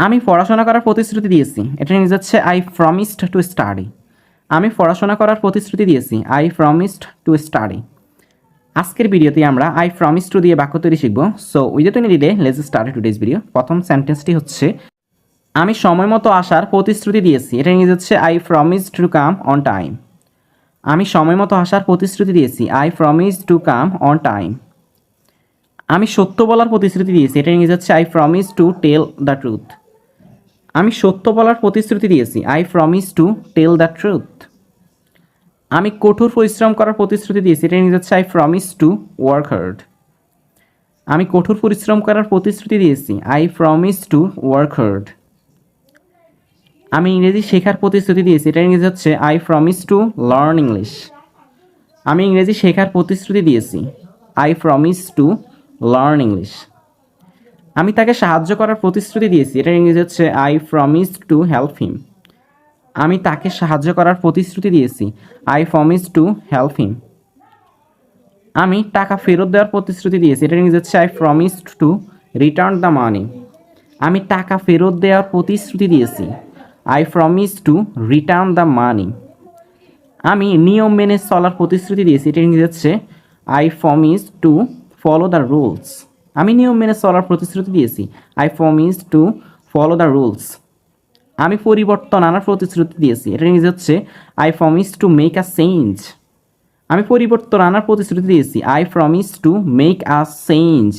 আমি পড়াশোনা করার প্রতিশ্রুতি দিয়েছি, এটা ইংরেজি হচ্ছে আই প্রমিসড টু স্টাডি। আমি পড়াশোনা করার প্রতিশ্রুতি দিয়েছি, আই প্রমিসড টু স্টাডি। আজকের ভিডিওতে আমরা আই প্রমিস টু দিয়ে বাক্য তৈরি শিখব। So without any delay let's start today's video. প্রথম সেন্টেন্সটি হচ্ছে আমি সময় মতো আসার প্রতিশ্রুতি দিয়েছি, এটা ইংরেজি হচ্ছে I promised to come on time. আমি সময় মতো আসার প্রতিশ্রুতি দিয়েছি, I promised to come on time. আমি সত্য বলার প্রতিশ্রুতি দিয়েছি, এটা ইংরেজি হচ্ছে I promise to tell the truth. আমি সত্য বলার প্রতিশ্রুতি দিয়েছি, I promise to tell the truth. আমি কঠোর পরিশ্রম করার প্রতিশ্রুতি দিয়েছি, এটা ইংরেজি হচ্ছে I promise to work hard. আমি কঠোর পরিশ্রম করার প্রতিশ্রুতি দিয়েছি, I promise to work hard. আমি ইংরেজি শেখার প্রতিশ্রুতি দিয়েছি, এটা ইংরেজি হচ্ছে I promise to learn English. আমি ইংরেজি শেখার প্রতিশ্রুতি দিয়েছি, I promise to learn English. আমি তাকে সাহায্য করার প্রতিশ্রুতি দিয়েছি, এটা ইংরেজি হচ্ছে I promise to help him. আমি তাকে সাহায্য করার প্রতিশ্রুতি দিয়েছি, I promise to help him. আমি টাকা ফেরত দেওয়ার প্রতিশ্রুতি দিয়েছি, এটা ইংরেজি হচ্ছে I promise to return the money. আমি টাকা ফেরত দেওয়ার প্রতিশ্রুতি দিয়েছি, I promise to return the money. আমি নিয়ম মেনে চলার প্রতিশ্রুতি দিয়েছি, এটা ইংরেজি হচ্ছে I promise to follow the rules. আমি নিয়ম মেনে চলার প্রতিশ্রুতি দিয়েছি, I promise to follow the rules. আমি পরিবর্তন আনার প্রতিশ্রুতি দিয়েছি, এটা ইংরেজি হচ্ছে I promise to make a change. আমি পরিবর্তন আনার প্রতিশ্রুতি দিয়েছি, I promise to make a change.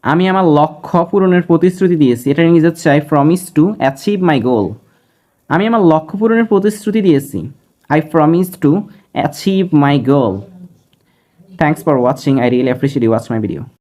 আমি আমার লক্ষ্য পূরণের প্রতিশ্রুতি দিয়েছি, এটা ইংরেজি হচ্ছে I promise to achieve my goal. আমি আমার লক্ষ্য পূরণের প্রতিশ্রুতি দিয়েছি, I promise to achieve my goal. Thanks for watching, I really appreciate you watch my video.